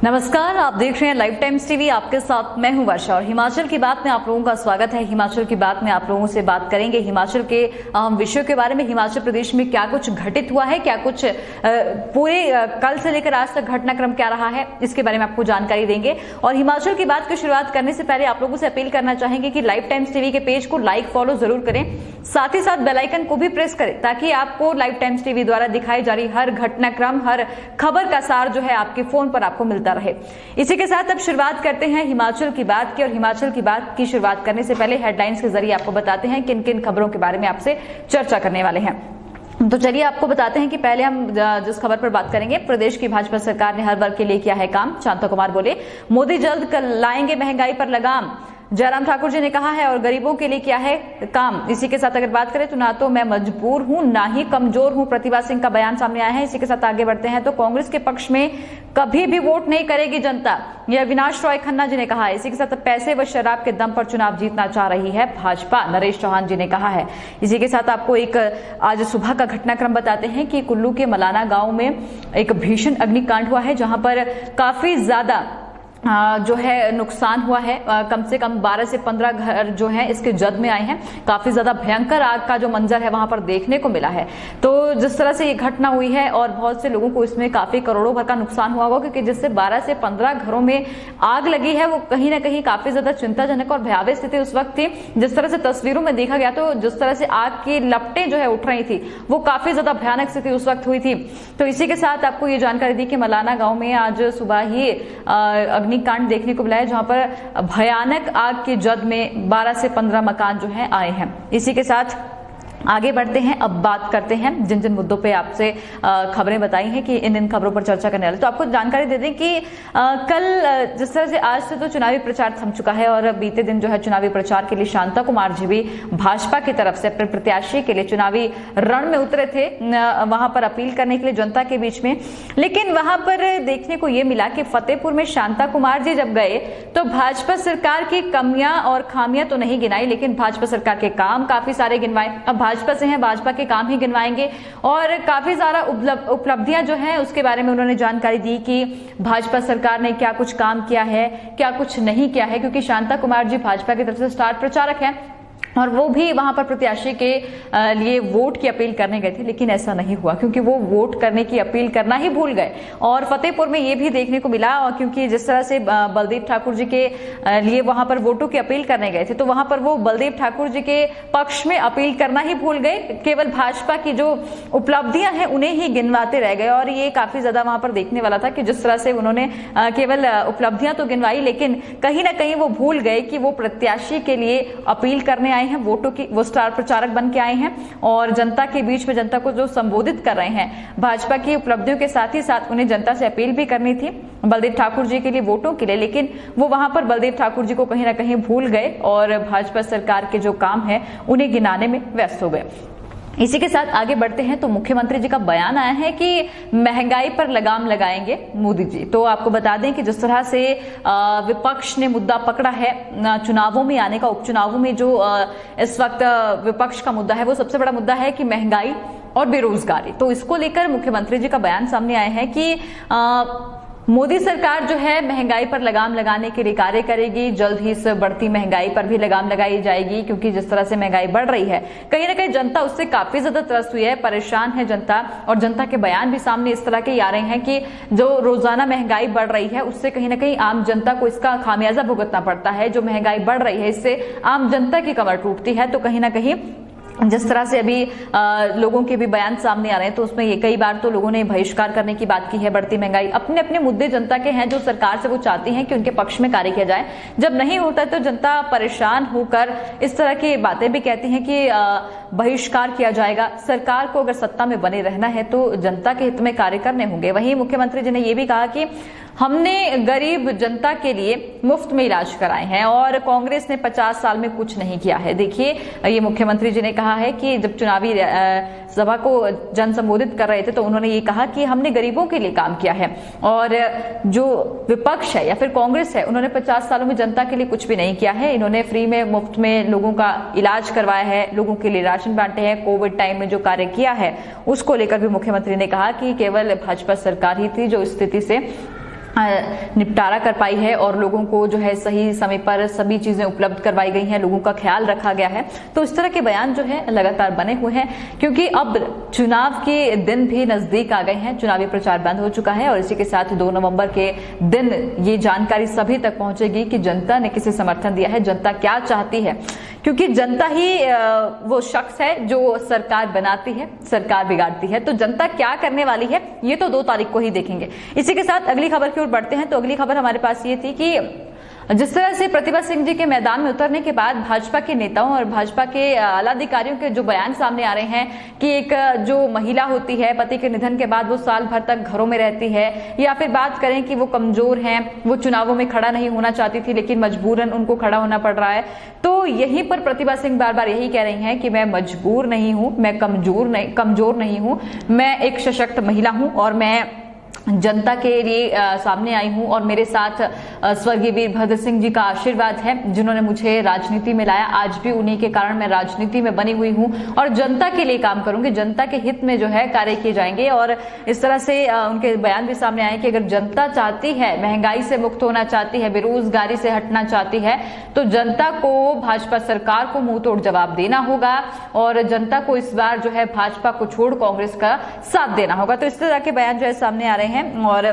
नमस्कार, आप देख रहे हैं लाइव टाइम्स टीवी। आपके साथ मैं हूं वर्षा और हिमाचल की बात में आप लोगों का स्वागत है। हिमाचल की बात में आप लोगों से बात करेंगे हिमाचल के अहम विषयों के बारे में। हिमाचल प्रदेश में क्या कुछ घटित हुआ है, क्या कुछ पूरे कल से लेकर आज तक घटनाक्रम क्या रहा है, इसके बारे में आपको जानकारी देंगे। और हिमाचल की बात की शुरुआत करने से पहले आप लोगों से अपील करना चाहेंगे कि लाइव टाइम्स टीवी के पेज को लाइक फॉलो जरूर करें, साथ ही साथ बेल आइकन को भी प्रेस करें ताकि आपको लाइव टाइम्स टीवी द्वारा दिखाई जा रही हर घटनाक्रम, हर खबर का सार जो है आपके फोन पर आपको मिलता रहे। इसी के साथ अब शुरुआत करते हैं हिमाचल की बात की। और हिमाचल की बात की शुरुआत करने से पहले हेडलाइंस के जरिए आपको बताते हैं किन किन खबरों के बारे में आपसे चर्चा करने वाले हैं। तो चलिए आपको बताते हैं कि पहले हम जिस खबर पर बात करेंगे, प्रदेश की भाजपा सरकार ने हर वर्ग के लिए किया है काम। शांता कुमार बोले, मोदी जल्द लाएंगे महंगाई पर लगाम। जयराम ठाकुर जी ने कहा है और गरीबों के लिए क्या है काम। इसी के साथ अगर बात करें तो ना तो मैं मजबूर हूं ना ही कमजोर हूं, प्रतिभा सिंह का बयान सामने आया है। इसी के साथ आगे बढ़ते हैं तो कांग्रेस के पक्ष में कभी भी वोट नहीं करेगी जनता, यह अविनाश रॉय खन्ना जी ने कहा है। इसी के साथ पैसे व शराब के दम पर चुनाव जीतना चाह रही है भाजपा, नरेश चौहान जी ने कहा है। इसी के साथ आपको एक आज सुबह का घटनाक्रम बताते हैं कि कुल्लू के मलाना गांव में एक भीषण अग्निकांड हुआ है, जहां पर काफी ज्यादा जो है नुकसान हुआ है। कम से कम 12 से 15 घर जो हैं इसके जद में आए हैं। काफी ज्यादा भयंकर आग का जो मंजर है वहां पर देखने को मिला है। तो जिस तरह से ये घटना हुई है और बहुत से लोगों को इसमें काफी करोड़ों भर का नुकसान हुआ होगा, क्योंकि जिससे 12 से 15 घरों में आग लगी है वो कहीं ना कहीं काफी ज्यादा चिंताजनक और भयावह स्थिति उस वक्त थी। जिस तरह से तस्वीरों में देखा गया तो जिस तरह से आग की लपटें जो है उठ रही थी वो काफी ज्यादा भयानक स्थिति उस वक्त हुई थी। तो इसी के साथ आपको ये जानकारी दी कि मलाना गांव में आज सुबह ही अग्निकांड देखने को मिला है, जहां पर भयानक आग की जद में 12 से 15 मकान जो हैं आए हैं। इसी के साथ आगे बढ़ते हैं, अब बात करते हैं जिन जिन मुद्दों पे आपसे खबरें बताई हैं कि इन खबरों पर चर्चा करने वाले। तो आपको जानकारी दे दें कि कल जिस तरह से आज से तो चुनावी प्रचार थम चुका है और बीते दिन जो है चुनावी प्रचार के लिए शांता कुमार जी भी भाजपा की तरफ से अपने प्रत्याशी के लिए चुनावी रण में उतरे थे, वहां पर अपील करने के लिए जनता के बीच में। लेकिन वहां पर देखने को यह मिला कि फतेहपुर में शांता कुमार जी जब गए तो भाजपा सरकार की कमियां और खामियां तो नहीं गिनाई, लेकिन भाजपा सरकार के काम काफी सारे गिनवाए। अब भाजपा से हैं, भाजपा के काम ही गिनवाएंगे और काफी सारा उपलब्धियां जो हैं उसके बारे में उन्होंने जानकारी दी कि भाजपा सरकार ने क्या कुछ काम किया है, क्या कुछ नहीं किया है। क्योंकि शांता कुमार जी भाजपा की तरफ से स्टार प्रचारक हैं और वो भी वहां पर प्रत्याशी के लिए वोट की अपील करने गए थे, लेकिन ऐसा नहीं हुआ क्योंकि वो वोट करने की अपील करना ही भूल गए। और फतेहपुर में ये भी देखने को मिला, और क्योंकि जिस तरह से बलदेव ठाकुर जी के लिए वहां पर वोटों की अपील करने गए थे तो वहां पर वो बलदेव ठाकुर जी के पक्ष में अपील करना ही भूल गए, केवल भाजपा की जो उपलब्धियां हैं उन्हें ही गिनवाते रह गए। और ये काफी ज्यादा वहां पर देखने वाला था कि जिस तरह से उन्होंने केवल उपलब्धियां तो गिनवाई, लेकिन कहीं ना कहीं वो भूल गए कि वो प्रत्याशी के लिए अपील करने हैं, वोटों की वो स्टार प्रचारक बन के आए हैं और जनता के बीच में जनता को जो संबोधित कर रहे हैं भाजपा की उपलब्धियों के साथ ही साथ उन्हें जनता से अपील भी करनी थी बलदेव ठाकुर जी के लिए वोटों के लिए, लेकिन वो वहां पर बलदेव ठाकुर जी को कहीं ना कहीं भूल गए और भाजपा सरकार के जो काम है उन्हें गिनाने में व्यस्त हो गए। इसी के साथ आगे बढ़ते हैं तो मुख्यमंत्री जी का बयान आया है कि महंगाई पर लगाम लगाएंगे मोदी जी। तो आपको बता दें कि जिस तरह से विपक्ष ने मुद्दा पकड़ा है चुनावों में आने का, उपचुनावों में जो इस वक्त विपक्ष का मुद्दा है वो सबसे बड़ा मुद्दा है कि महंगाई और बेरोजगारी। तो इसको लेकर मुख्यमंत्री जी का बयान सामने आया है कि मोदी सरकार जो है महंगाई पर लगाम लगाने के लिए कार्य करेगी। जल्द ही इस बढ़ती महंगाई पर भी लगाम लगाई जाएगी, क्योंकि जिस तरह से महंगाई बढ़ रही है कहीं ना कहीं जनता उससे काफी ज्यादा त्रस्त हुई है, परेशान है जनता। और जनता के बयान भी सामने इस तरह के आ रहे हैं कि जो रोजाना महंगाई बढ़ रही है उससे कहीं ना कहीं आम जनता को इसका खामियाजा भुगतना पड़ता है। जो महंगाई बढ़ रही है इससे आम जनता की कमर टूटती है। तो कहीं ना कहीं जिस तरह से अभी लोगों के भी बयान सामने आ रहे हैं तो उसमें ये कई बार तो लोगों ने बहिष्कार करने की बात की है। बढ़ती महंगाई, अपने अपने मुद्दे जनता के हैं जो सरकार से वो चाहती हैं कि उनके पक्ष में कार्य किया जाए। जब नहीं होता तो जनता परेशान होकर इस तरह की बातें भी कहती हैं कि बहिष्कार किया जाएगा। सरकार को अगर सत्ता में बने रहना है तो जनता के हित में कार्य करने होंगे। वहीं मुख्यमंत्री जी ने यह भी कहा कि हमने गरीब जनता के लिए मुफ्त में इलाज कराए हैं और कांग्रेस ने 50 साल में कुछ नहीं किया है। देखिए, ये मुख्यमंत्री जी ने कहा है कि जब चुनावी सभा को जन संबोधित कर रहे थे तो उन्होंने ये कहा कि हमने गरीबों के लिए काम किया है। और जो विपक्ष है या फिर कांग्रेस है उन्होंने 50 सालों में जनता के लिए कुछ भी नहीं किया है। इन्होंने फ्री में मुफ्त में लोगों का इलाज करवाया है, लोगों के लिए राशन बांटे हैं, कोविड टाइम में जो कार्य किया है उसको लेकर भी मुख्यमंत्री ने कहा कि केवल भाजपा सरकार ही थी जो स्थिति से निपटारा कर पाई है और लोगों को जो है सही समय पर सभी चीजें उपलब्ध करवाई गई हैं, लोगों का ख्याल रखा गया है। तो इस तरह के बयान जो है लगातार बने हुए हैं, क्योंकि अब चुनाव के दिन भी नजदीक आ गए हैं, चुनावी प्रचार बंद हो चुका है और इसी के साथ 2 नवंबर के दिन ये जानकारी सभी तक पहुंचेगी कि जनता ने किसे समर्थन दिया है, जनता क्या चाहती है, क्योंकि जनता ही वो शख्स है जो सरकार बनाती है, सरकार बिगाड़ती है। तो जनता क्या करने वाली है ये तो 2 तारीख को ही देखेंगे। इसी के साथ अगली खबर की ओर बढ़ते हैं। तो अगली खबर हमारे पास ये थी कि जिस तरह से प्रतिभा सिंह जी के मैदान में उतरने के बाद भाजपा के नेताओं और भाजपा के आला अधिकारियों के जो बयान सामने आ रहे हैं कि एक जो महिला होती है पति के निधन के बाद वो साल भर तक घरों में रहती है, या फिर बात करें कि वो कमजोर हैं, वो चुनावों में खड़ा नहीं होना चाहती थी लेकिन मजबूरन उनको खड़ा होना पड़ रहा है। तो यहीं पर प्रतिभा सिंह बार बार यही कह रही हैं कि मैं मजबूर नहीं हूं, मैं कमजोर नहीं हूं, मैं एक सशक्त महिला हूं और मैं जनता के लिए सामने आई हूं और मेरे साथ स्वर्गीय वीरभद्र सिंह जी का आशीर्वाद है, जिन्होंने मुझे राजनीति में लाया। आज भी उन्हीं के कारण मैं राजनीति में बनी हुई हूं और जनता के लिए काम करूंगी, जनता के हित में जो है कार्य किए जाएंगे। और इस तरह से उनके बयान भी सामने आए कि अगर जनता चाहती है, महंगाई से मुक्त होना चाहती है, बेरोजगारी से हटना चाहती है, तो जनता को भाजपा सरकार को मुंह तोड़ जवाब देना होगा और जनता को इस बार जो है भाजपा को छोड़ कांग्रेस का साथ देना होगा। तो इस तरह के बयान जो है सामने आ रहे हैं और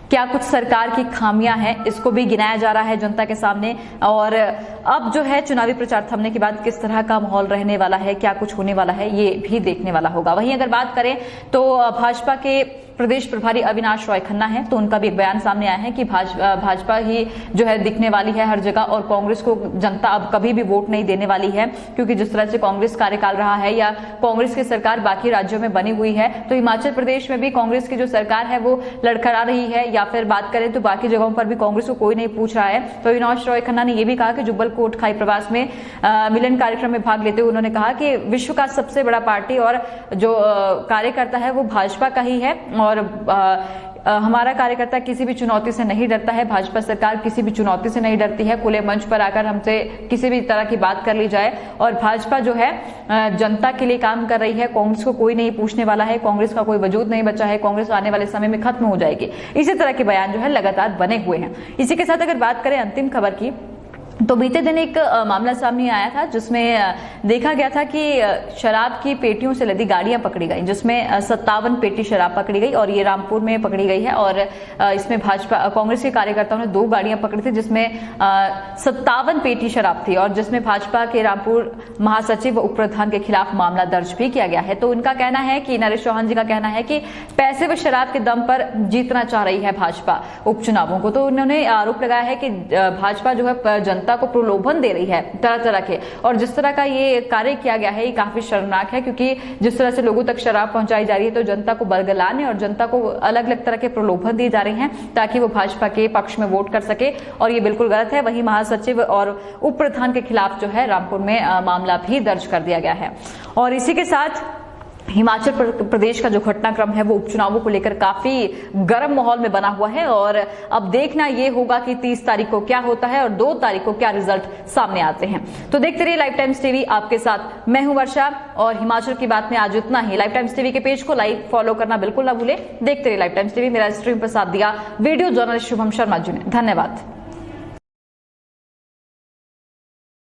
क्या कुछ सरकार की खामियां हैं इसको भी गिनाया जा रहा है जनता के सामने। और अब जो है चुनावी प्रचार थमने के बाद किस तरह का माहौल रहने वाला है, क्या कुछ होने वाला है, ये भी देखने वाला होगा। वहीं अगर बात करें तो भाजपा के प्रदेश प्रभारी अविनाश राय खन्ना है, तो उनका भी एक बयान सामने आया है कि भाजपा ही जो है दिखने वाली है हर जगह और कांग्रेस को जनता अब कभी भी वोट नहीं देने वाली है, क्योंकि जिस तरह से कांग्रेस कार्यकाल रहा है या कांग्रेस की सरकार बाकी राज्यों में बनी हुई है, तो हिमाचल प्रदेश में भी कांग्रेस की जो सरकार है वो लड़खड़ा रही है, या फिर बात करें तो बाकी जगहों पर भी कांग्रेस को कोई नहीं पूछ रहा है। तो अविनाश राय खन्ना ने यह भी कहा कि जुब्बल कोटखाई प्रवास में मिलन कार्यक्रम में भाग लेते हुए उन्होंने कहा कि विश्व का सबसे बड़ा पार्टी और जो कार्यकर्ता है वो भाजपा का ही है और हमारा कार्यकर्ता किसी भी चुनौती से नहीं डरता है, भाजपा सरकार किसी भी चुनौती से नहीं डरती है। खुले मंच पर आकर हमसे किसी भी तरह की बात कर ली जाए और भाजपा जो है जनता के लिए काम कर रही है, कांग्रेस को कोई नहीं पूछने वाला है, कांग्रेस का कोई वजूद नहीं बचा है, कांग्रेस आने वाले समय में खत्म हो जाएगी। इसी तरह के बयान जो है लगातार बने हुए हैं। इसी के साथ अगर बात करें अंतिम खबर की, तो बीते दिन एक मामला सामने आया था जिसमें देखा गया था कि शराब की पेटियों से लदी गाड़ियां पकड़ी गई, जिसमें 57 पेटी शराब पकड़ी गई और ये रामपुर में पकड़ी गई है। और इसमें भाजपा कांग्रेस के कार्यकर्ताओं ने 2 गाड़ियां पकड़ी थी जिसमें 57 पेटी शराब थी और जिसमें भाजपा के रामपुर महासचिव व उप प्रधान के खिलाफ मामला दर्ज भी किया गया है। तो उनका कहना है कि नरेश चौहान जी का कहना है कि पैसे व शराब के दम पर जीतना चाह रही है भाजपा उपचुनावों को। तो उन्होंने आरोप लगाया है कि भाजपा जो है जनता को प्रलोभन दे रही है तरह तरह के, और जिस तरह का ये कार्य किया गया है ये काफी शर्मनाक है, क्योंकि जिस तरह से लोगों तक शराब पहुंचाई जा रही है तो जनता को बरगलाने और जनता को अलग अलग तरह के प्रलोभन दिए जा रहे हैं ताकि वो भाजपा के पक्ष में वोट कर सके, और ये बिल्कुल गलत है। वहीं महासचिव और उप प्रधान के खिलाफ जो है रामपुर में मामला भी दर्ज कर दिया गया है। और इसी के साथ हिमाचल प्रदेश का जो घटनाक्रम है वो उपचुनावों को लेकर काफी गर्म माहौल में बना हुआ है और अब देखना ये होगा कि 30 तारीख को क्या होता है और 2 तारीख को क्या रिजल्ट सामने आते हैं। तो देखते रहिए लाइव टाइम्स टीवी, आपके साथ मैं हूं वर्षा और हिमाचल की बात में आज इतना ही। लाइव टाइम्स टीवी के पेज को लाइक फॉलो करना बिल्कुल ना भूले। देखते रहिए लाइव टाइम्स टीवी। मेरा स्ट्रीम पर साथ दिया वीडियो जर्नलिस्ट शुभम शर्मा जी ने। धन्यवाद।